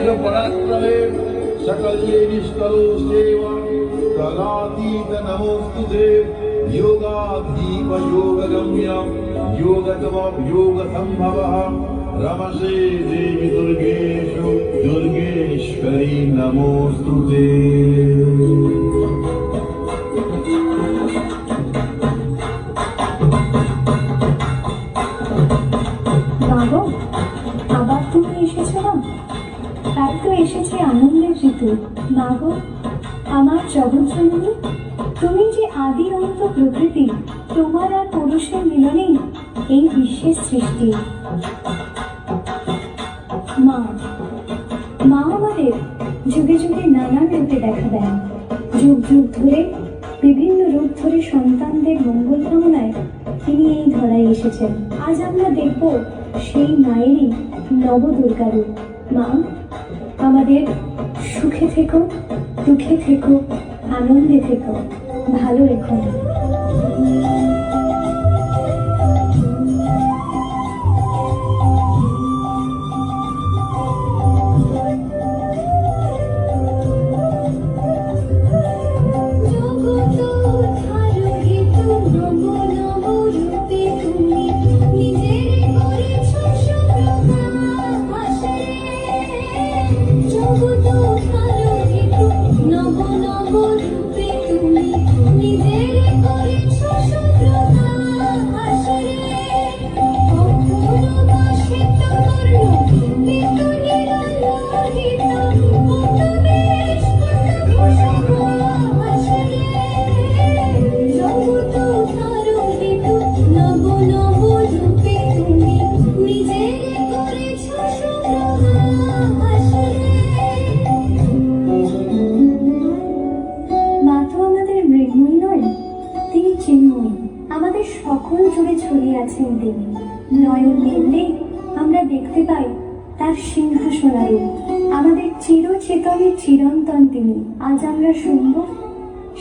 वीर पराक्रमे सकले निष्कलोस्तेव कालातीत नमोस्तुते योगाधीप योगगम्य योगतमं योगसंभवः रमसे देवी दुर्गेषु दुर्गेश्वरी नमोस्तुते। বাবা, আবার তুমি এসেছো না? তাই তো এসেছে আনন্দের ঋতু। মা গো, আমার জগৎজননী, তুমি যে আদি অন্ত প্রকৃতি, তোমার আর পুরুষের মিলনেই এই বিশ্বের সৃষ্টি। মা, মা আমাদের যুগে যুগে নানান রূপে দেখা দেন। যুগ যুগ ধরে বিভিন্ন রূপ ধরে সন্তানদের মঙ্গল কামনায় তিনি এই ধরায় এসেছেন। আজ আমরা দেখব সেই মায়েরই নবদুর্গা রূপ। মা, আমাদের সুখে থেকো, দুঃখে থেকো, আনন্দে থেকো, ভালো রেখো। আমাদের সকল জুড়ে ছড়িয়ে আছেন তিনি। নয়ন মেললে আমরা দেখতে পাই তার সিংহাসনের রূপ। আমাদের চিরচেতনের চিরন্তন তিনি। আজ আমরা শুনব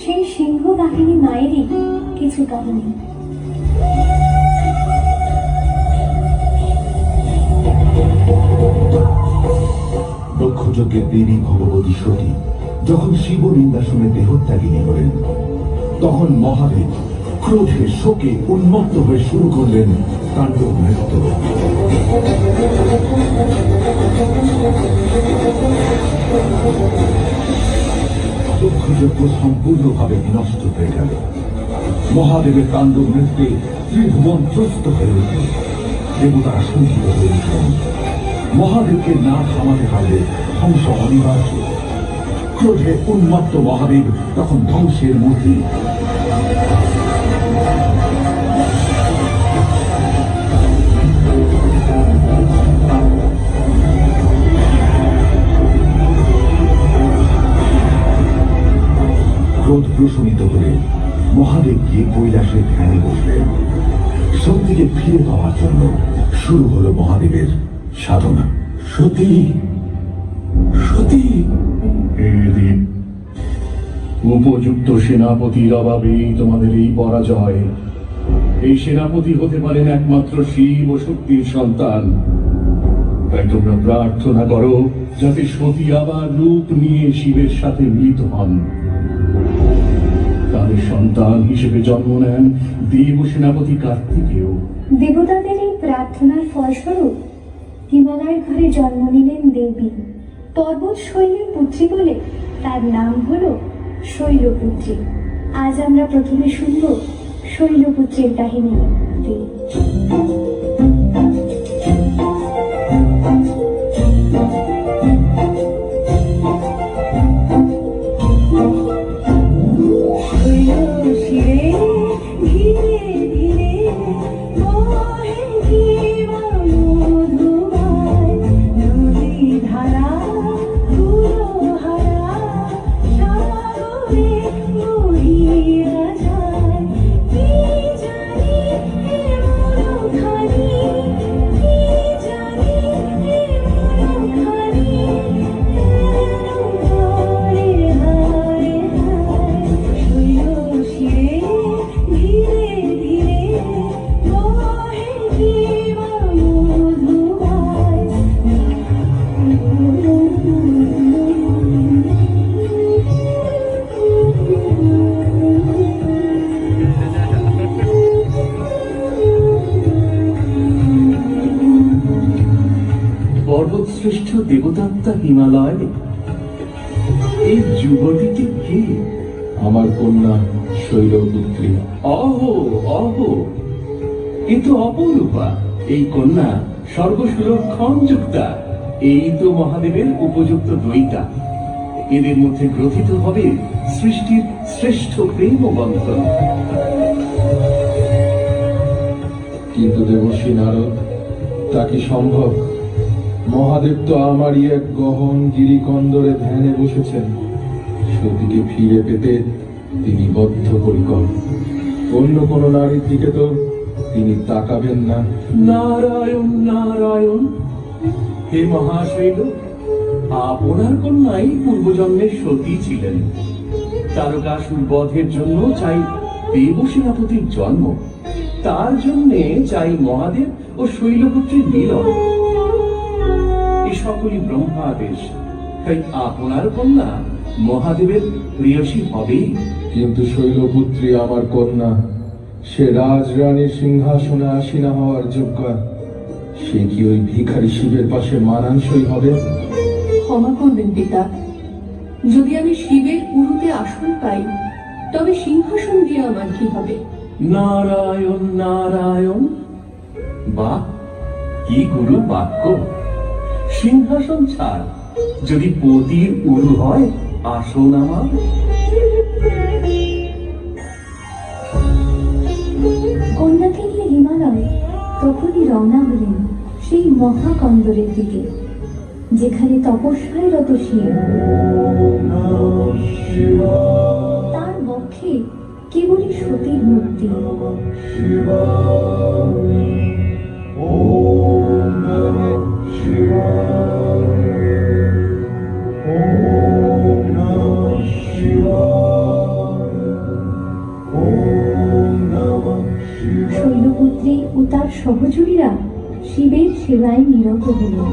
সেই সিংহ বাহিনী মায়েরই কিছু কাহিনী। দক্ষযজ্ঞের দেবী ভগবতী সতী যখন শিব নিন্দাসনে দেহত্যাগিনী হলেন, তখন মহাদেব ক্রোধে শোকে উন্মত্ত হয়ে শুরু করলেন তাণ্ডব নৃত্য। দক্ষযজ্ঞ সম্পূর্ণভাবে বিনষ্ট হয়ে গেল। মহাদেবের তাণ্ডব নৃত্যে ত্রিভুবন ত্রস্ত হয়ে উঠল। দেবতারা শঙ্কিত হয়ে উঠলেন। মহাদেবকে না থামাতে পারলে ধ্বংস অনিবার্য। ক্রোধে উন্মত্ত মহাদেব তখন ধ্বংসের মূর্তি। ক্রোধ প্রশমিত হলে মহাদেব গিয়ে কৈলাসে ধ্যানে বসলেন। শক্তিকে ফিরে পাওয়ার জন্য শুরু হলো মহাদেবের সাধনা। সতী, সতী, উপযুক্ত সেনাপতির অভাবেই তোমাদের এই পরাজয়। এই সেনাপতি হতে পারেন একমাত্র শিব ও শক্তির সন্তান। তাই তোমরা প্রার্থনা করো যাতে সতী আবার রূপ নিয়ে শিবের সাথে মিলিত হন। তাদের সন্তান হিসেবে জন্ম নেন দেব সেনাপতি কার্তিকেয়। দেবতাদের এই প্রার্থনার ফলস্বরূপ হিমালয়ের ঘরে জন্ম নিলেন দেবী। পর্বত শৈলের পুত্রী বলে তার নাম হলো শৈলপুত্রী। আজ আমরা প্রথমে শুনব শৈলপুত্রীর কাহিনী। শ্রেষ্ঠ দেবতাত্মা হিমালয়। এই যুবতীটি কে? আমার কন্যা শৈলপুত্রী। অহো অহো, এ তো অপরূপা। এই কন্যা সর্বসুলক্ষণ যুক্তা। এই তো মহাদেবের উপযুক্ত দ্বৈতা। এদের মধ্যে গ্রথিত হবে সৃষ্টির শ্রেষ্ঠ প্রেম বন্ধন। কিন্তু দেবর্ষী নারদ, তা কি সম্ভব? মহাদেব তো আমারই এক গহন গিরিকন্দরে ধ্যানে বসেছেন। সতীকে ফিরে পেতে তিনি বদ্ধপরিকর। অন্য কোন নারীর দিকে তো তিনি তাকাবেন না। নারায়ণ নারায়ণ, হে মহাশৈল, আপনার কন্যাই পূর্বজন্মের সতী ছিলেন। তারকাসুর বধের জন্য চাই দেবসেনাপতির জন্ম, তার জন্যে চাই মহাদেব ও শৈলপুত্রীর মিলন। এ সকলই ব্রহ্মাদেশ, তাই আপনার কন্যা মহাদেবের প্রিয়সী হবেই। কিন্তু শৈলপুত্রী আমার কন্যা, সে রাজরানীর সিংহাসনে আসীনা হওয়ার যোগ্যা। সে কি ওই ভিখারি শিবের পাশে মানানসই হবে? ক্ষমা করবেন পিতা, যদি আমি শিবের উরুতে আসন পাই তবে সিংহাসন দিয়ে আমার কি হবে? নারায়ণ নারায়ণ, বাহ, কি গুরু বাক্য! সিংহাসন ছাড়, যদি পতির উরু হয় আসন আমার। কন্যাকে নিয়ে হিমালয় তখনই রওনা হলেন সেই মহাকন্দরের দিকে, যেখানে তপস্যায় রত শিব। তার বক্ষে কেবলই সতীর মূর্তি। শৈলপুত্রী ও তার সহচরীরা শিবের সেবায় নিরত হলেন।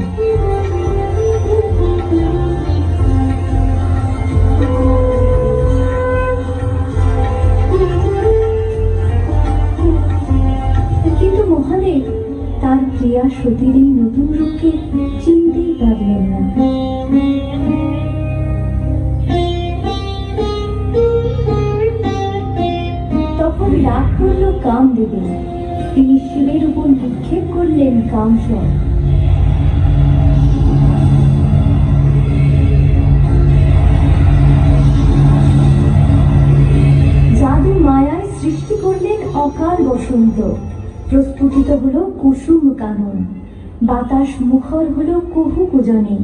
কিন্তু মহাদেব তার প্রিয়া সতীর এই নতুন রূপকে চিনতেই পারলেন না। তখন রাগ করল কামদেবী। তিনি শিবের উপর নিক্ষেপ করলেন কামসর। জাদু মায়ায় সৃষ্টি করলেন অকাল বসন্ত। প্রস্ফুটিত হলো কুসুম কানন, বাতাস মুখর হলো কুহু কুজনে।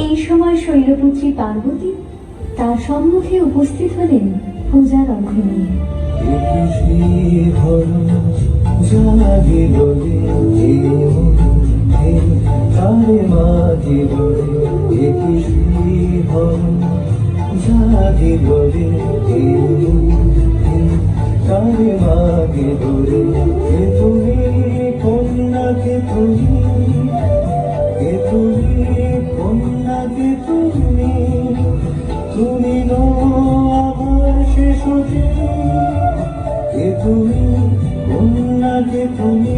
এই সময় শৈলপুত্রী পার্বতী তার সম্মুখে উপস্থিত হলেন পূজার অর্ঘ্য নিয়ে। তুমি নো আমার শেষ কে তুমি কন্যাকে তুমি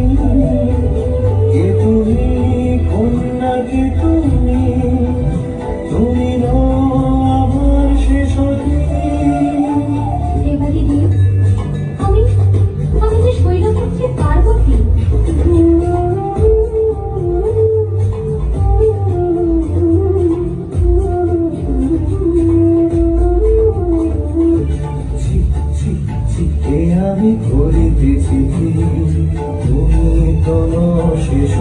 কে তুমি কন্যাকে তুমি তুমি নো আমার শেষ দেবাদি দেব, আমি যে শৈলপুত্রী পার্বতী। আমি করিতেছি তুমি তন শেষ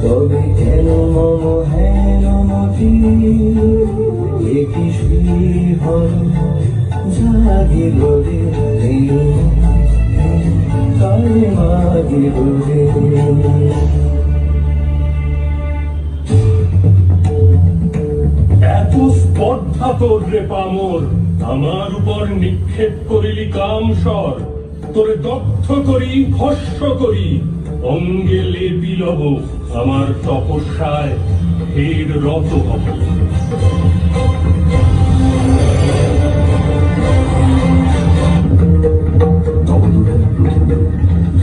তবে কেন মম হেন মতি একি শ্রীহর জাগিল রে কালে মাগিল রে। এত স্পর্ধা তোর রে পামর, আমার উপর নিক্ষেপ করিলি কামসর। তোরে দগ্ধ করি ভস্য করি, অঙ্গে লেপি লব, আমার তপস্যায় ফের রত হব।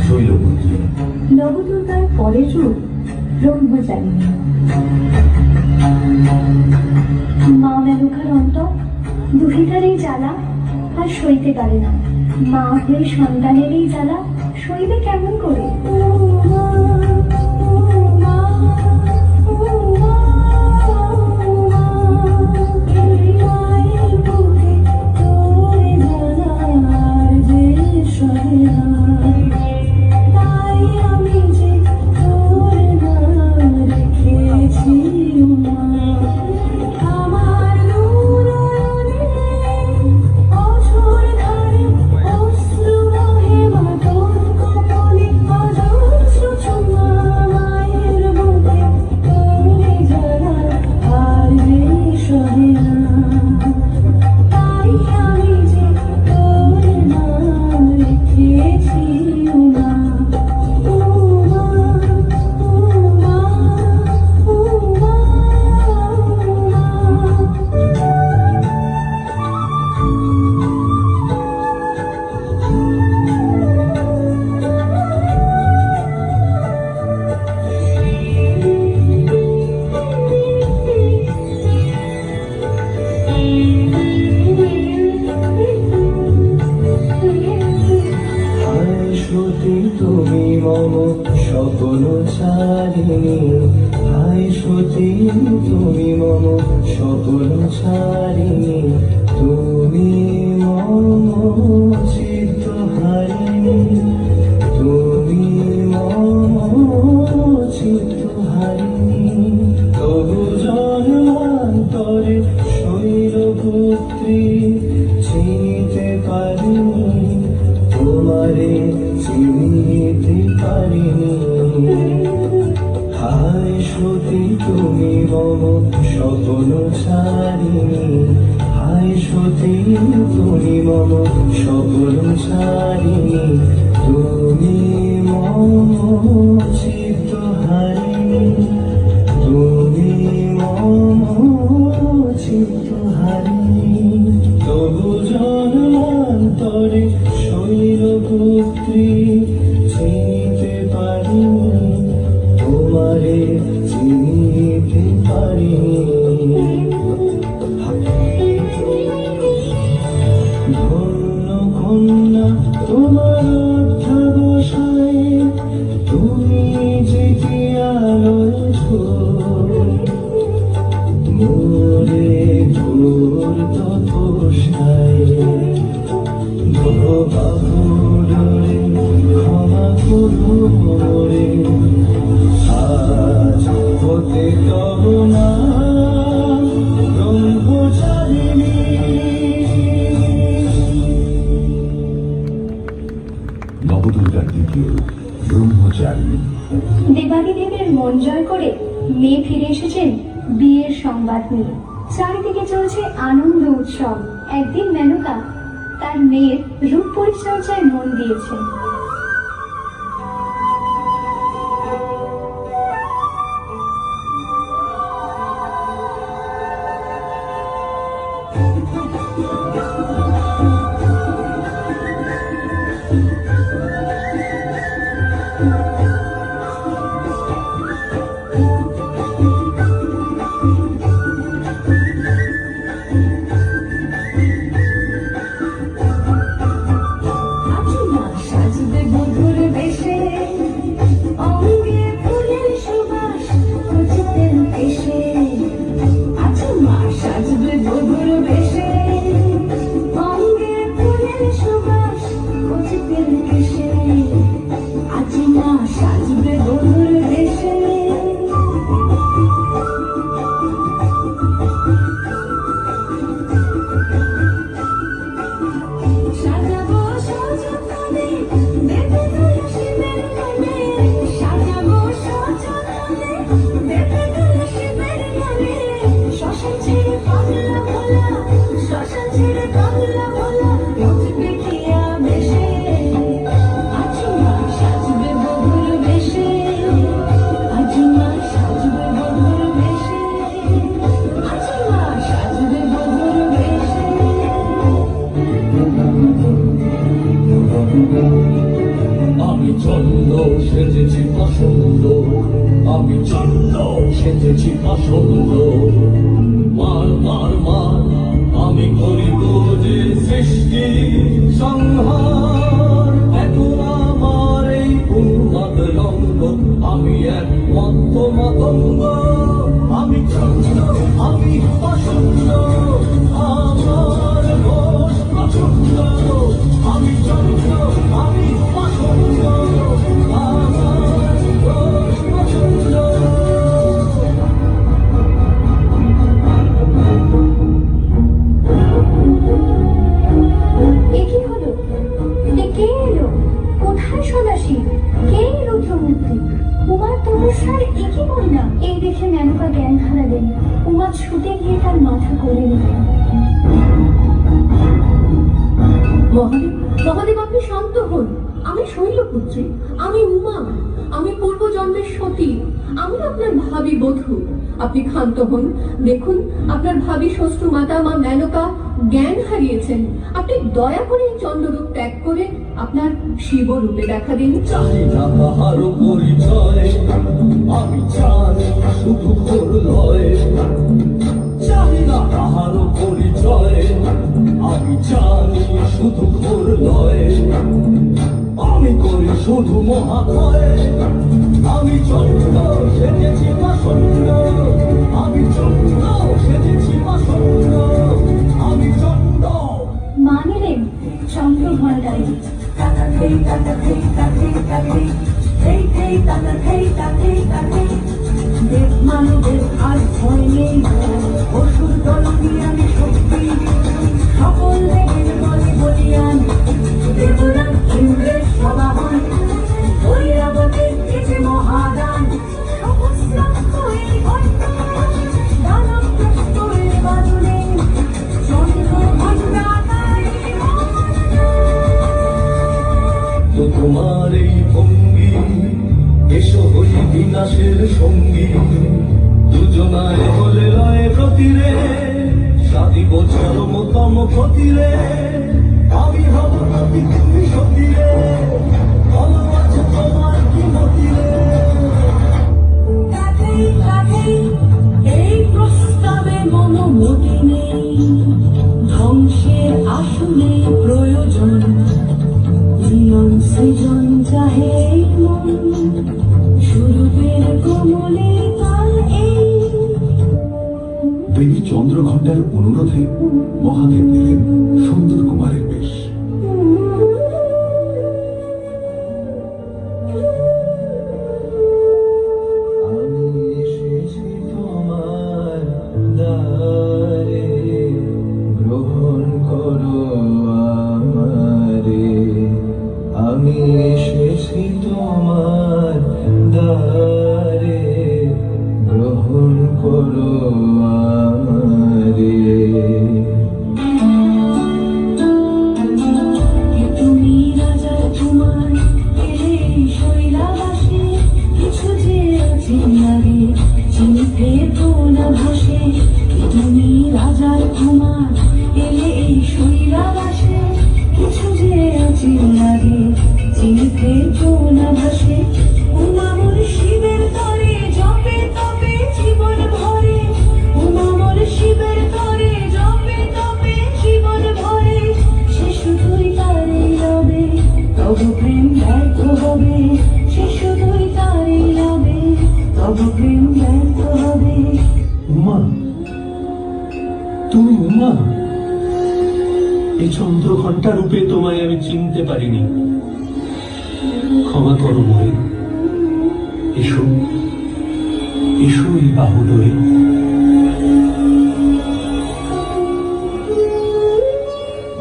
শৈলপুত্রী নবদুর্গার পরের রূপ ব্রহ্মচারিণী। মা মেনকার অন্তর দুহিতার এই জ্বালা আর সইতে পারে না। মা হয়ে সন্তানের এই জ্বালা সইবে কেমন করে? তাই আমি যে তোর নাম রেখেছি মা। আমার নুরনে অঝোর ধারে অশ্রু বহে মা, তোর কপলে অজস্র চুমা। মায়ের বুকে তোরে জ্বালা আর যে সহে না। তাই আমি যে তোর নাম রেখেছি মা। ও মা, ও মা, ও মা। হায় সতী তুমি মম সকল ছাড়িনি, হায় সতী তুমি মম সকল ছাড়িনি। তুমি মম চিত্ত হারিনি, তুমি মম চিত্ত হারিনি। তবু জন্মান্তরে শৈলপুত্রী চিনিতে পারিনি, তোমারে চিনিতে পারিনি। হায় সতী তুমি মম সকল ছাড়িনি, হায় সতী তুমি মম সকল ছাড়িনি। তুমি মম চিত্ত হারিনি, তুমি মম চিত্ত হারিনি। তবু জন্মান্তরে শৈলপুত্রী চিনিতে পারিনি, তোমারে চিনিতে পারিনি। ধন্য কন্যা তোমার অধ্যাবসায়, তুমি যেতে আলোছ মোরে ঘোর তপস্যায়। বাহুরে ক্ষমা করো মোরে, আজ হতে তব না ব্রহ্মচারিণী। নবদুর্গার দ্বিতীয় রূপ ব্রহ্মচারিণী। দেবাদিদেবের মন জয় করে মেয়ে ফিরে এসেছেন বিয়ের সংবাদ নিয়ে। চারিদিকে চলছে আনন্দ উৎসব। একদিন মেনকা তার মেয়ের রূপ পরিচর্যায় মন দিয়েছেন। আছি না সাজি আমি চন্ড সেজেছি পাষণ্ড মার মার মার আমি করিব যে সৃষ্টি সংহার এখন আমার এই উন্মাদ রঙ্গ আমি এক মত্ত মাতঙ্গ আমি চন্ড আমি পাষণ্ড আমার দোষ প্রচণ্ড আমি চন্ড আমি পাষণ্ড আমার দোষ প্রচণ্ড এ কি হলো? এ কে এলো? কোথায় সন্ন্যাসী? কে এই রুদ্রমূর্তি? উমার তপস্যার এ কি বন্যা? এই দেখে মেনকা জ্ঞান হারালেন। উমা ছুটে গিয়ে তার মাথা কোলে নিলেন। মহাদেব, মহাদেব আপনি শান্ত হন। আমি শৈলপুত্রী, আমি উমা, আমি পূর্বজন্মের সতী, আমি আপনার ভাবি বধূ। আপনি ক্ষান্ত হন। দেখুন আপনার ভাবি শ্বশুর মাতা মা মেনকা জ্ঞান হারিয়েছেন। আপনি দয়া করে এই চন্দ্ররূপ ত্যাগ করে আপনার শিব রূপে দেখা দিন। চাই না তাহার পরিচয় আমি জানি শুধু ঘোর লয় চাই না তাহার পরিচয় আমি জানি শুধু ঘোর লয় আমি করি শুধু মহাক্ষয় আমি চন্দ্র সেজেছি পাষণ্ড আমি চন্দ্র সেজেছি পাষণ্ড আমি চন্দ্র মা নিলেন চন্দ্রঘণ্টায়। দেব মানবের আর ভয় নেই অসুর দল দিয়ে আমি শক্তি সকল দেবের বলে বলিয়ান দেবরা ইন্দ্রের সদাহন ঐরাবতের কেটে মহাদান সহস্রাক্ষ এই ঘটনা দানবগ্রস্ত এর বাদনে চন্দ্রঘণ্টায় তো তোমার এই ভঙ্গি এসো হই বিনাশের সঙ্গী দুজনায় হলে লয় প্রতিরে সাদিব চরমতম ক্ষতিরে আমি হব প্রতি তুমি সতীরে বলো আছে তোমার কি মতিরে কাছেই কাছেই এই প্রস্তাবে মনোমতি নেই ধ্বংসের আসলে প্রয়োজন জীবন সৃজন চাহে মন সুরূপের কোমলে কাল এই দেবী চন্দ্রঘণ্টার অনুরোধে মহাদেব নিলেন সুন্দর কুমারের বেশ। আমি এসেছি তোমার দ্বারে গ্রহণ করো আমারে আমি এসেছি তোমার দ্বারে গ্রহণ করো আমারে তুমি রাজা কুমার এলে শৈলাবাসে কিছু যে আছে লাগে চিনতে তো না ভাসে তুমি রাজার কুমার এলে এই শৈলাবাসে কিছু যে আছে লাগে চিনতে তো না ভাসে উমামল শিবের তরে জপে তপে জীবন ভরে উমামল শিবের তরে জপে তপে জীবন ভরে সে শুধুই তারেই রবে তবু প্রেম ব্যর্থ হবে সে শুধুই তারেই রবে তবু প্রেম ব্যর্থ হবে উমা তুমি উমা এই চন্দ্রঘণ্টা রূপে তোমায় আমি চিনতে পারিনি ক্ষমা করো মরে এসো এসো এই বাহুদয়ে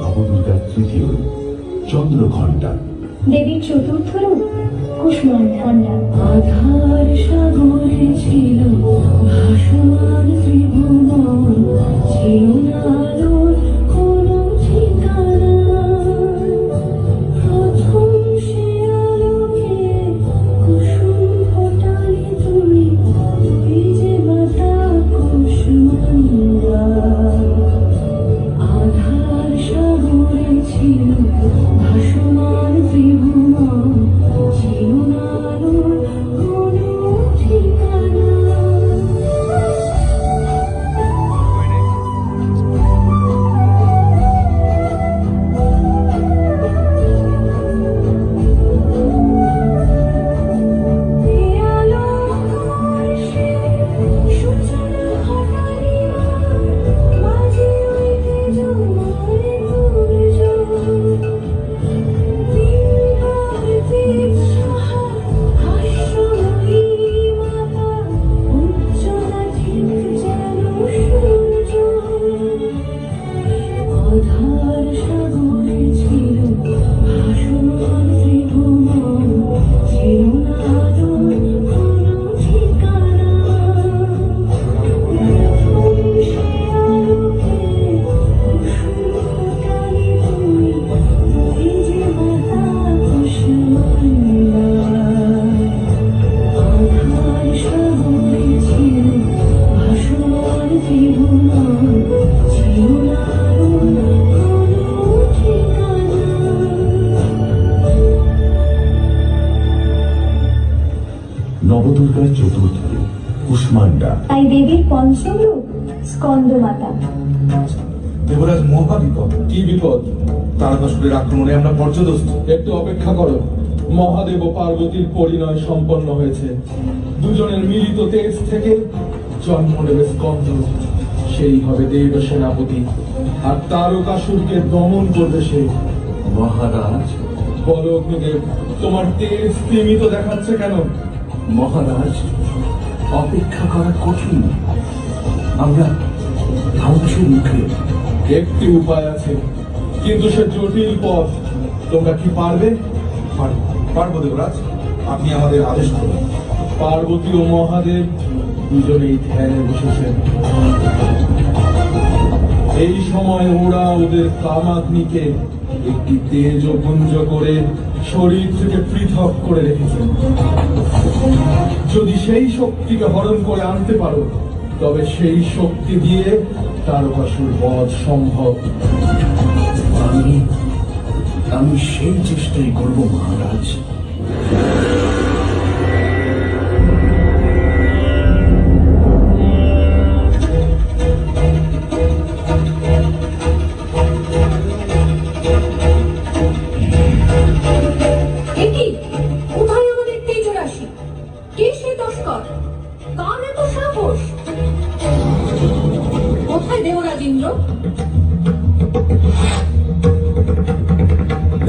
নবদুর্গার তৃতীয় রূপ চন্দ্রঘণ্টা। দেবীর চতুর্থ রূপ কুষ্মাণ্ড ঘণ্টা। আধার সাগরে ছিল ভাসমান ত্রিভুবন ছিল না আলোর কোনো ঠিকানা প্রথম সে আলোকে কুসুম ফোটালি তুই তুই যে মাতা কুসুমান্ডা আধার সাগরে ছিল ভাসমান ত্রিভুবন ছিল না আলোর কোনো ঠিকানা দুর্গার চতুর্থ রূপ কুষ্মান্ডা। তাই দেবীর পঞ্চম রূপ স্কন্দমাতা। দেবরাজ মহা বিপদ। কি বিপদ? তারকাসুরের আক্রমণে আমরা পর্যদস্ত। একটু অপেক্ষা করো। মহাদেব ও পার্বতীর পরিণয় সম্পন্ন হয়েছে। দুজনের মিলিত তেজ থেকে জন্ম নেবে স্কন্দ। সেই হবে দেব সেনাপতি, আর তারকাসুরকে দমন করবে সে। মহারাজ, বলো অগ্নিদেব, তোমার তেজ সীমিত দেখাচ্ছে কেন? মহারাজ, অপেক্ষা করা কঠিন। আমরা ধ্বংসের মুখে। একটি উপায় আছে, কিন্তু সে জটিল পথ। তোমরা কি পারবে? পারবো দেবরাজ, আপনি আমাদের আদেশ করুন। পার্বতী ও মহাদেব দুজনেই ধ্যানে বসেছেন। এই সময় ওরা ওদের কামাগ্নিকে একটি তেজপুঞ্জ করে শরীর থেকে পৃথক করে রেখেছেন। যদি সেই শক্তিকে হরণ করে আনতে পারো, তবে সেই শক্তি দিয়ে তারকাসুর বধ সম্ভব। আমি সেই চেষ্টাই করব মহারাজ। এটি কোথায় আমাদের তেজ রাশি? কে সে তস্কর? কার এত সাহস? কোথায় দেবরাজ ইন্দ্র?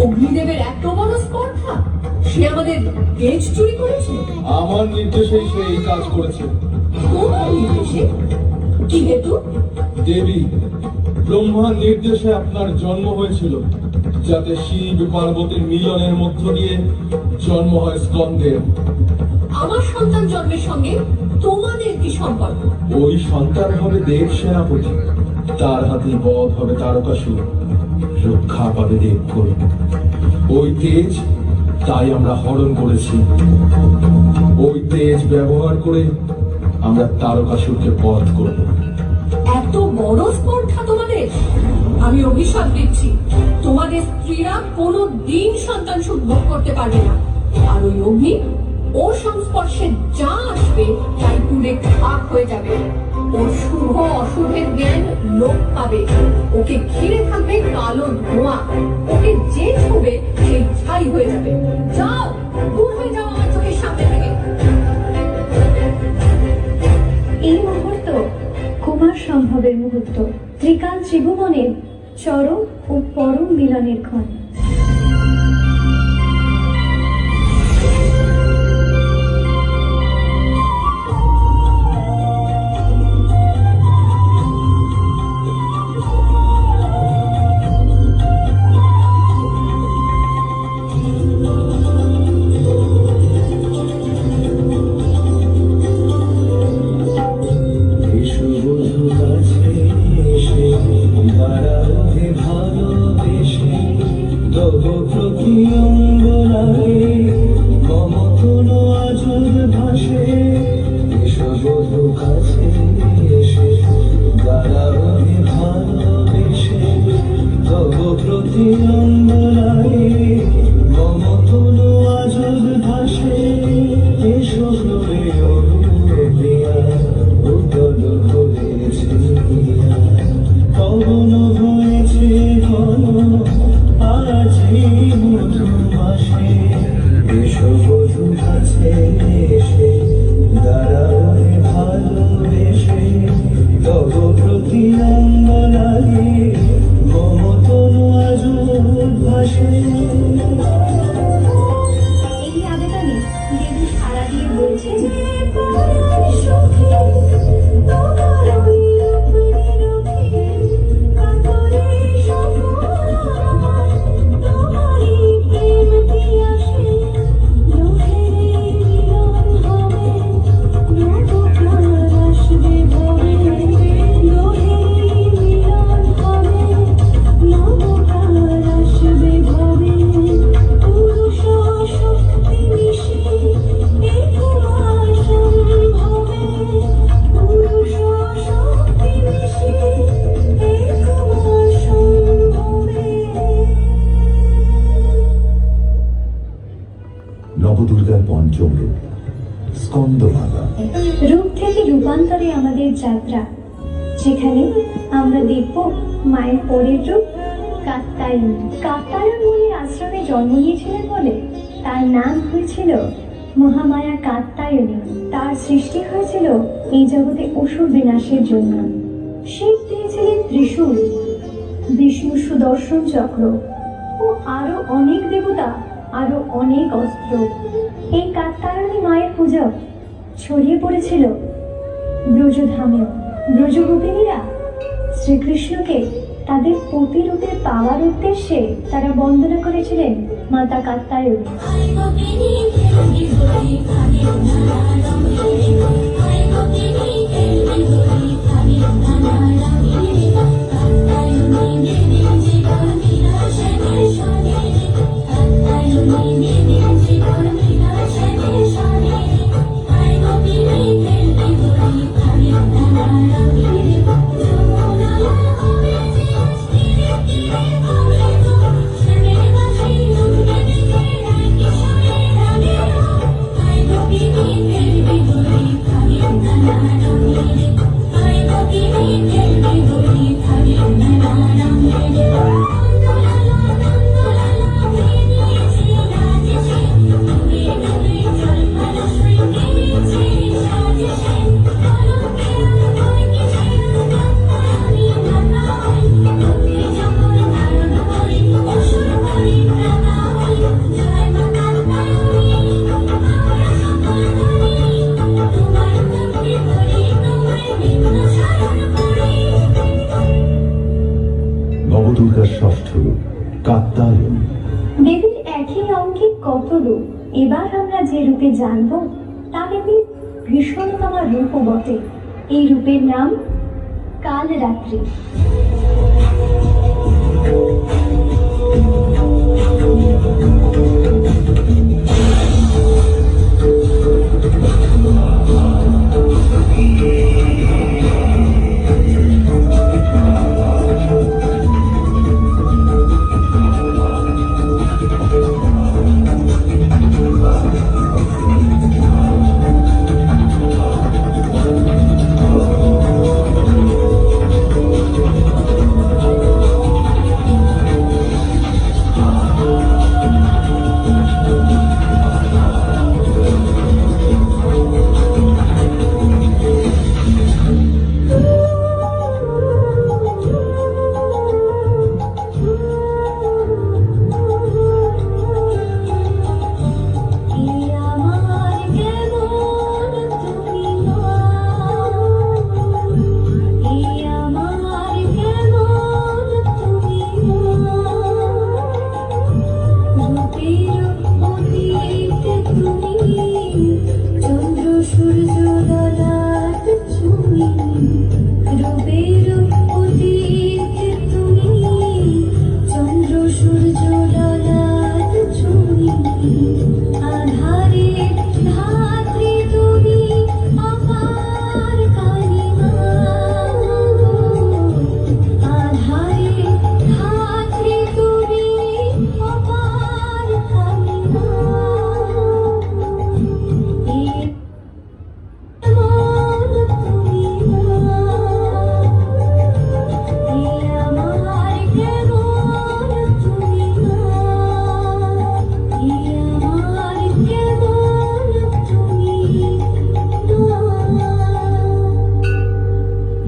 অগ্নিদেবের এত বড় স্পর্ধা? সে আমাদের তেজ চুরি করেছে? আমার নির্দেশেই সে এই কাজ করেছে। তোমার নির্দেশে? কি হেতু? দেবী, ব্রহ্মার নির্দেশে আপনার জন্ম হয়েছিল, যাতে শিব পার্বতীর মিলনের মধ্য দিয়ে জন্ম হয় স্কন্দের। আমার সন্তান জন্মের সঙ্গে তোমাদের কি সম্পর্ক? ওই সন্তান হবে দেব সেনাপতি, তার হাতে বধ হবে তারকাসুর, রক্ষা পাবে দেবকুল। ওই তেজ তাই আমরা হরণ করেছি। ওই তেজ ব্যবহার করে আমরা তারকাসুরকে বধ করব। এত বড় স্পর্ধা তোমাদের? আমি অভিশাপ দিচ্ছি, তোমাদের স্ত্রীরা কোনো দিন সন্তান সুখ ভোগ করতে পারবে না। আর ওই অগ্নি, ওর সংস্পর্শে যা আসবে তাই পুড়ে খাক হয়ে যাবে। ওর শুভ অশুভের জ্ঞান লোপ পাবে। ওকে ঘিরে থাকবে কালো ধোঁয়া। ওকে যে ছুবে সেই ছাই হয়ে যাবে। যাও, দূর হয়ে যাও আমার চোখের সামনে থেকে। এই মুহূর্ত কুমার সম্ভবের মুহূর্ত, ত্রিকাল ত্রিভুবনের চরম ও পরম মিলনের ক্ষণ। ভাসে রূপান্তরে আমাদের যাত্রা, যেখানে আমরা দেখব মায়ের পরের রূপ কাত্যায়ন। কাত্যায়ন মুনির আশ্রমে জন্ম নিয়েছিলেন বলে তার নাম হয়েছিল মহামায়া কাত্যায়নী। তার সৃষ্টি হয়েছিল এই জগতে অসুর বিনাশের জন্য। শিব দিয়েছিলেন ত্রিশূল, বিষ্ণু সুদর্শন চক্র ও আরো অনেক দেবতা, আরো অনেক অস্ত্র। এই কাত্যায়নী মায়ের পূজা ছড়িয়ে পড়েছিল ব্রজধামেও। ব্রজগোপিনীরা শ্রীকৃষ্ণকে তাদের পতিরূপে পাওয়ার উদ্দেশ্যে তারা বন্দনা করেছিলেন মাতা কাত্যায়নী। নবদুর্গার ষষ্ঠ রূপ কাত্যায়ন। দেবীর একই অঙ্গে কত রূপ। এবার আমরা যে রূপে জানব তা দেবীর ভীষণতম রূপও বটে। এই রূপের নাম কালরাত্রি।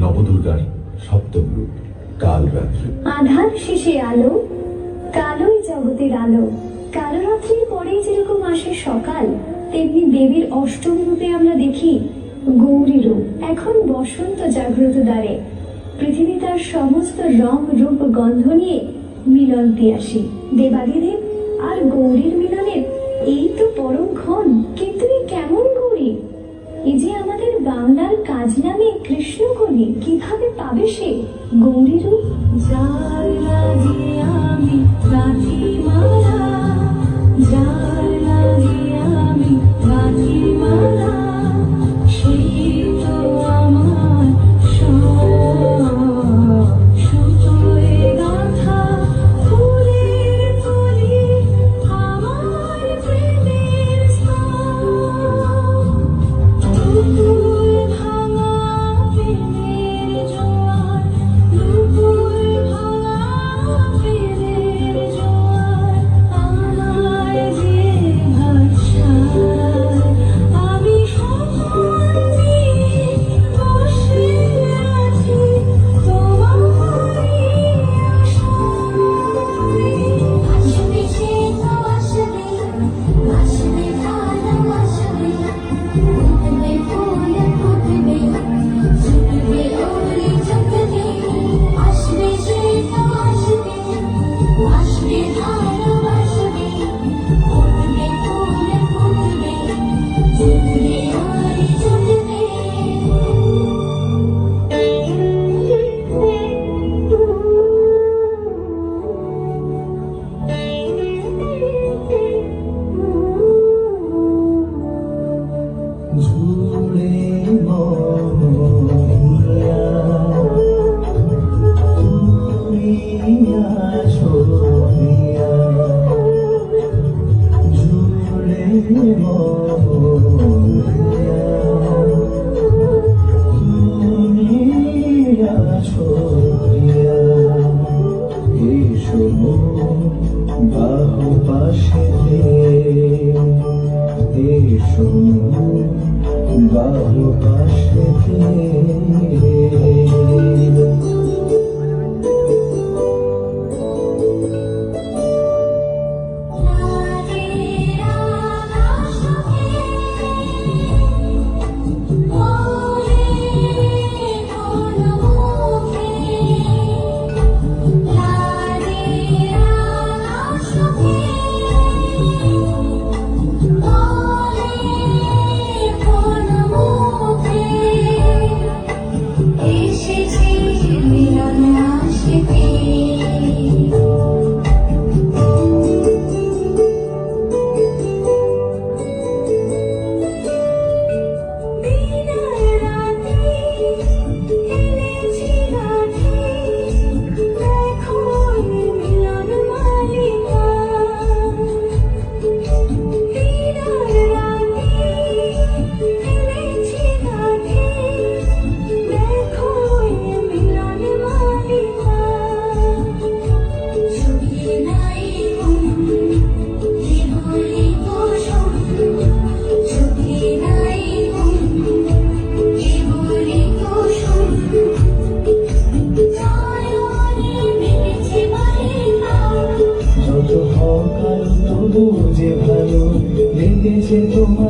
নবদুর্গার সপ্তম রূপ কালরাত্রি। আধার শেষে আলো, কালোই জগতের আলো। কালরাত্রির পরেই যেরকম আসে সকাল, তেমনি দেবীর অষ্টম রূপে আমরা দেখি গৌরী রূপ। এখন বসন্ত জাগ্রত দ্বারে পৃথিবী তার সমস্ত রং রূপ গন্ধ নিয়ে মিলন আসি। দেবাদিদেব আর গৌরীর মিলনের এই তো পরম ক্ষণ। কিন্তু এই কেমন গৌরী? এই যে আমাদের বাংলার কাজ নামে কৃষ্ণ কলি, কিভাবে পাবে সে গৌরী রূপ? যার লাগিয়ে আমি রাখি মালা, যার লাগিয়ে আমি রাখি মালা, সেই তো আমার সুতোয় গাঁথা ফুলের কলি, আমার প্রেমের স্থান। পুতুল ভাঙা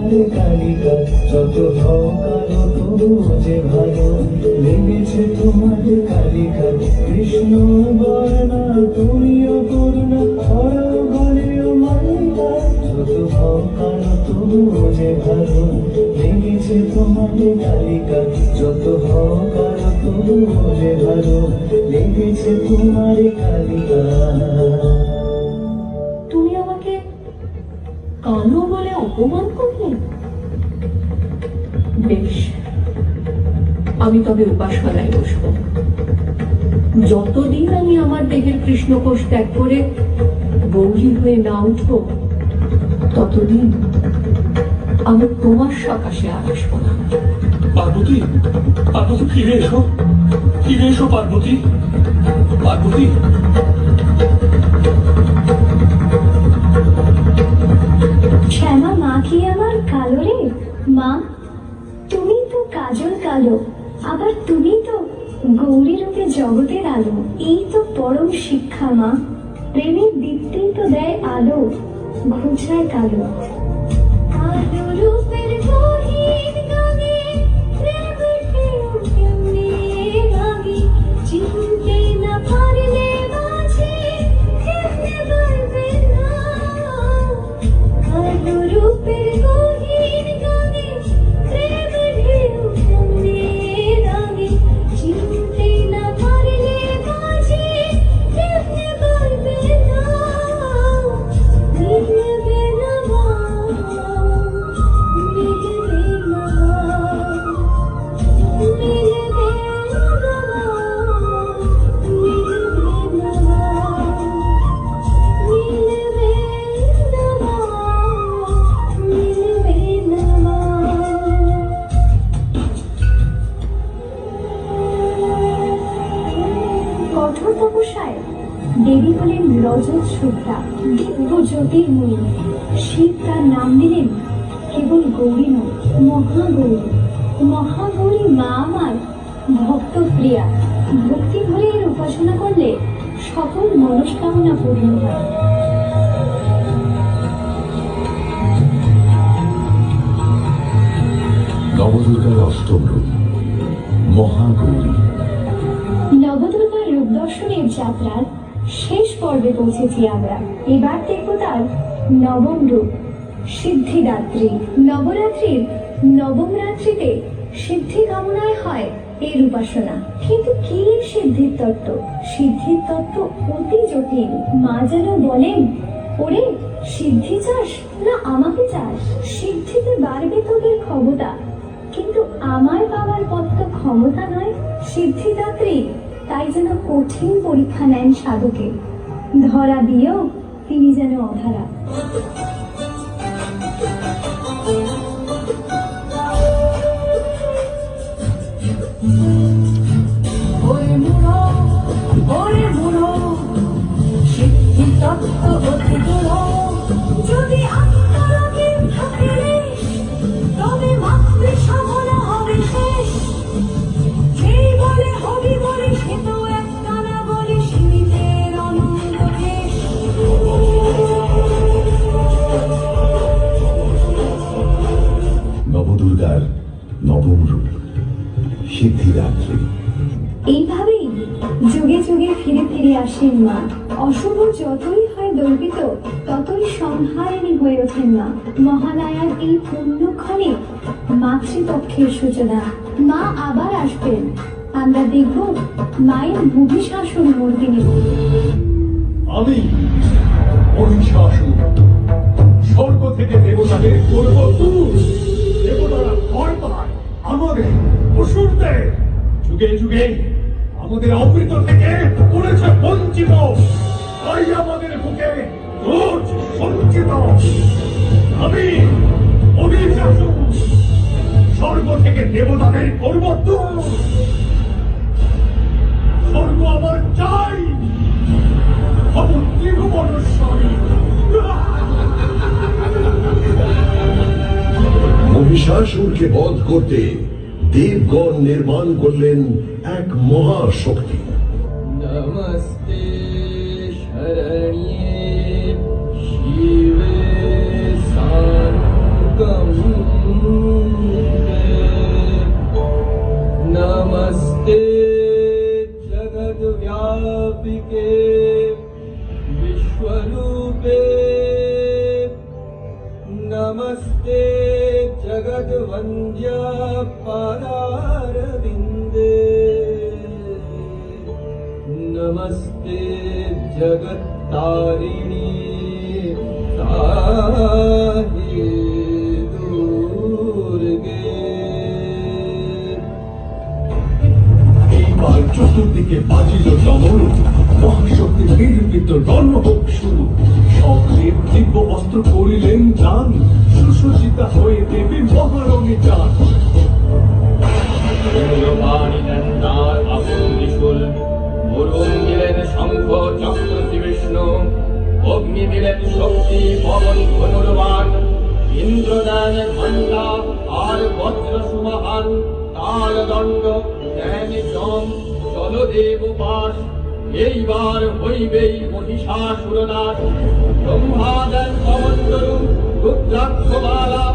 তোমার কালিকা যত হও কালো তবু যে ভালো লেগেছে তোমার কালিকা কৃষ্ণ বর্ণা তুমিও করুণা করো গলেও মালিকা যত হও কালো তবু যে ভালো লেগেছে তোমার কালিকা যত হও কালো তবু যে ভালো লেগেছে তোমার কালিকা। তুমি আমাকে কালো বলে অপমান করলে? বেশ, আমি তবে উপাসনায় বসব। যতদিন আমি আমার দেহের কৃষ্ণকোষ ত্যাগ করে গৌরী হয়ে না উঠব, ততদিন আমি তোমার সকাশে আর আসবো না। পার্বতী, পার্বতী ফিরে এসো, ফিরে এসো পার্বতী, পার্বতী। শ্যামা মা কি আমার কালো রে? মা তুমি তো কাজল কালো, আবার তুমি তো গৌরী রূপে জগতের আলো। এই তো পরম শিক্ষা মা, প্রেমের দীপ্তি তো দেয় আলো, ঘুচায় কালো। কালো রূপের গহীন গানে প্রেমের ঢেউ কেমনে ভাঙে, চিনতে না পারলে মাঝে কেমনে বলবে না। কালো রূপের গহীন গানে প্রেমের ঢেউ কেমনে ভাঙে, চিনতে না পারলে মাঝে কেমনে বলবে না। মিলবে না মা, মিলবে না মা, মিলবে না মা, মিলবে না মা, মিলবে না মা, মিলবে না মা। কঠোর তপস্যায় দেবী হলেন রজত শুদ্ধা, দিব্য জ্যোতির্ময়ী। শিব তার নাম দিলেন কেবল গৌরী নয়, মহাগৌরী। মহাগৌরী মা আমার ভক্ত প্রিয়া। ভক্তি ভরে এর উপাসনা করলে সকল মনস্কামনা পূর্ণ হয়। নবদুর্গার অষ্টম রূপ মহাগৌরী। নবদুর্গার রূপ দর্শনের যাত্রার শেষ পর্বে পৌঁছেছি আমরা। এবার দেখব তার নবম রূপ, সিদ্ধিদাত্রী। নবরাত্রির নবম রাত্রিতে সিদ্ধি কামনায় হয় এর উপাসনা। কিন্তু কি এই সিদ্ধির তত্ত্ব? সিদ্ধির তত্ত্ব অতি জটিল। মা যেন বলেন, ওরে সিদ্ধি চাস না আমাকে চাস? সিদ্ধিতে বাড়বে তোদের ক্ষমতা, কিন্তু আমার পাওয়ার পথ তো ক্ষমতা নয়। সিদ্ধিদাত্রী তাই যেন কঠিন পরীক্ষা নেন সাধকে, ধরা দিয়েও তিনি যেন অধারা। ওরে মুড়ো, ওরে মুড়ো, সিদ্ধি তত্ত্ব অতি গুড়ো। যদি আত্মাকে থাকে রেশ, তবে মাতৃ সাধনা হবে শেষ। যেই বলে হবি বলে সে তো একটানা বলে সীমিতের অনন্ত দেশ। নবদুর্গার নবম রূপ সিদ্ধিদাত্রী। এইভাবেই যুগে যুগে ফিরে ফিরে আসেন মা। অশুভ যতই হয় দর্পিত, ততই সংহারিণী হয়ে ওঠেন মা। মহালয়ার এই পুণ্যক্ষণে মাতৃপক্ষের সূচনা। মা আবার আসবেন, আমরা দেখব মায়ের মহিষাসুর মর্দিনী। আমি মহিষাসুর, স্বর্গ থেকে দেবতাদের করব দূর। দেবতারা ভয় পায় আমাদের অসুরদের। যুগে যুগে আমাদের অমৃত থেকে করেছে বঞ্চিত, তাই আমাদের বুকে রোজ সঞ্চিত। আমি মহিষাসুর, স্বর্গ থেকে দেবতাদের করব দূর। স্বর্গ আমার চাই, হব ত্রিভুবনেশ্বরী। মহিষাসুরকে বধ করতে দেবগণ নির্মাণ করলেন এক মহাশক্তি। নমস্তে শরণ্যে শিবে শান্তম नमस्ते जगद्व्यापिके विश्वरूपे नमस्ते जगद्वन्द्या पादारविन्दे नमस्ते जगत्तारिणी ताहि दुर्गे। এইবার চতুর্দিকে বাজিল ডমর, মহাশক্তির নির্মিত রণহোম শুরু। সকলের দিব্য অস্ত্র করিলেন দান, সুসজ্জিতা হয়ে দেবে মহারণী চান। পানি দেন তার আপন ত্রিশূল, বরুণ দিলেন শঙ্খ চক্র শ্রীবিষ্ণু, অগ্নি দিলেন শক্তি পবন ধনুর্বাণ, ইন্দ্র দেন ঘণ্টা আর বজ্র সুমহান, তাল দণ্ড দেন যম জলদেব পাশ, এইবার হইবেই মহিষাসুর নাশ। ব্রহ্মা দেন কমণ্ডলু রুদ্রাক্ষ মালা,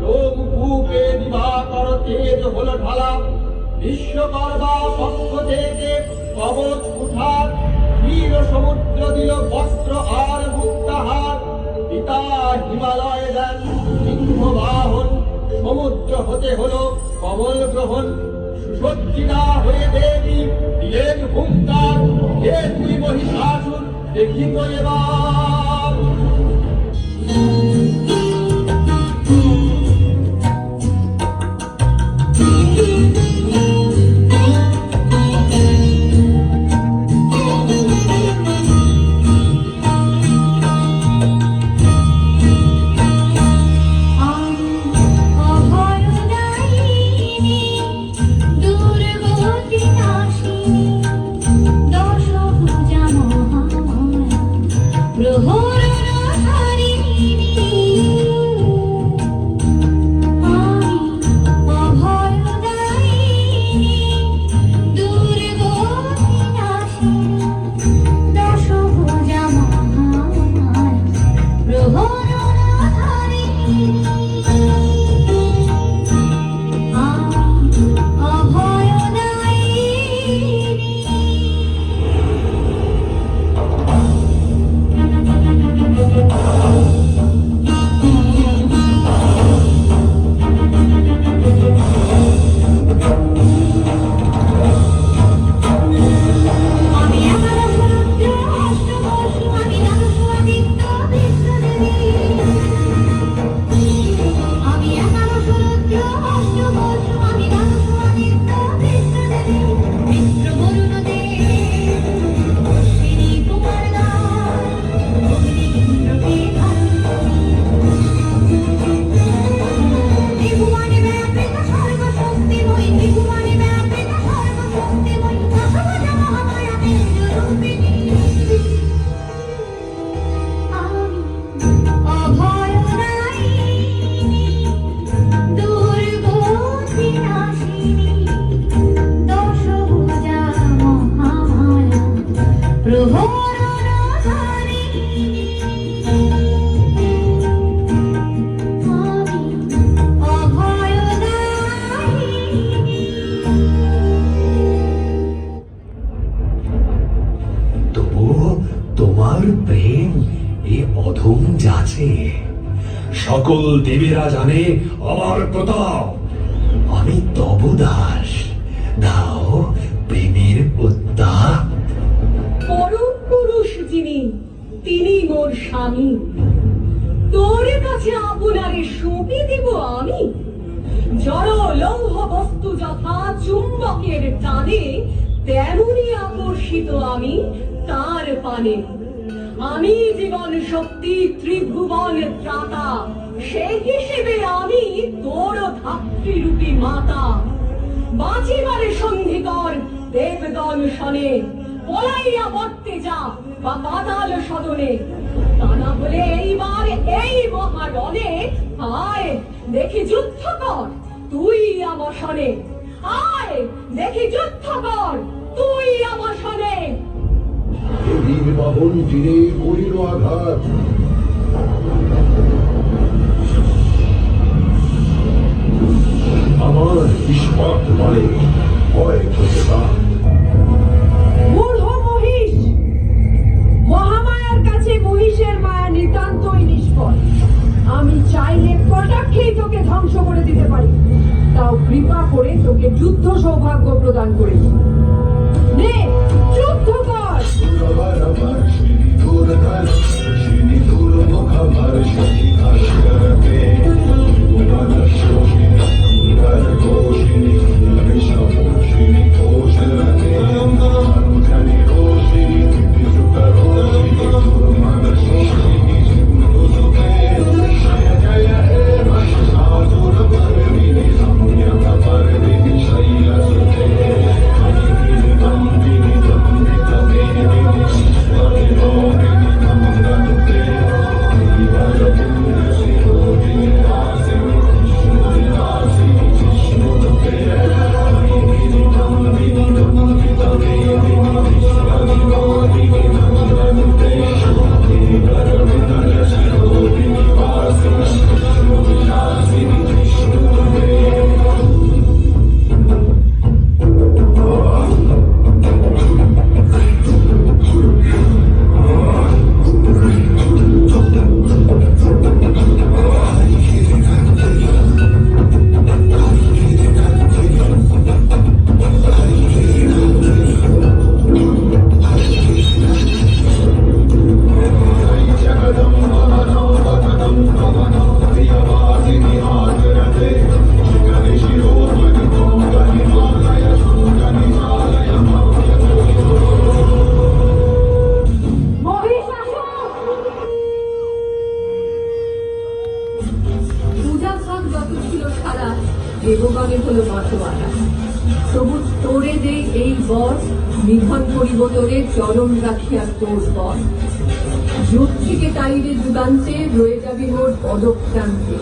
রোম কূপে দিবাকর তেজ হল ঢালা, বিশ্বকর্মা পক্ষ থেকে কবচ কুঠার, বীর সমুদ্র দিল বস্ত্র আর মুক্তাহার। পিতা হিমালয় দেন সিংহ বাহন, সমুদ্র হতে হলো কমল গ্রহণ, সুসজ্জিতা হয়ে দেবী দিলেন হুঙ্কার, হে তুই মহিষাসুর দেখিত এবার। অভয়দায়িনী দুর্গতি নাশিনী দশভুজা মহামায়া প্রহরধারিণী। আমি অভয়দায়িনী দুর্গতি নাশিনী দশভুজা মহামায়া প্রহরধারিণী। তোমার প্রেম এ অধম যাচে, সকল দেবীরা জানে আমার প্রতাপ। আমি তব দাস, দাও প্রেমের উত্তাপ। পরম পুরুষ যিনি তিনি মোর স্বামী, তোর কাছে আপনারে সঁপে দিব আমি। জড় লৌহ বস্তু যথা চুম্বকের টানে, তেমনি আকর্ষিত আমি তার পানে। আমি জীবন শক্তি ত্রিভুবন ত্রাতা, সে হিসেবে আমি তোর ধাত্রীরূপী মাতা। বাঁচিবারে সন্ধি কর দেবগণ শনে, পলাইয়া বর্তে যা বা পাতাল সদনে। তা না হলে এইবার এই মহারণে আয় দেখি যুদ্ধ কর তুই আমার শনে। আয় দেখি যুদ্ধ কর তুই আমার শনে। বীর বাহন তীরে করিল আঘাত, আমার ইস্পাত বলে হয় মূঢ় মহিষ, মহামায়ার কাছে মহিষের মায়া নিতান্তই নিষ্ফল। আমি চাইলে কটাক্ষেই তোকে ধ্বংস করে দিতে পারি, তাও কৃপা করে তোকে যুদ্ধ সৌভাগ্য প্রদান করেছি। নে, যুদ্ধ কর। পূজাভাগ যত ছিল সারা, দেবগণে হলো মাতোয়ারা। তবু তোরে দে এই বর, নিধন করিব তোরে চরণ রাখিয়া তোর বর। যুগ থেকে তাইরে যুগান্তে রয়ে যাবি মোর পদপ্রান্তে।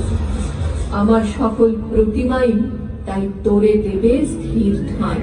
আমার সকল প্রতিমাই তাই তোরে দেবে স্থির ঠাঁই।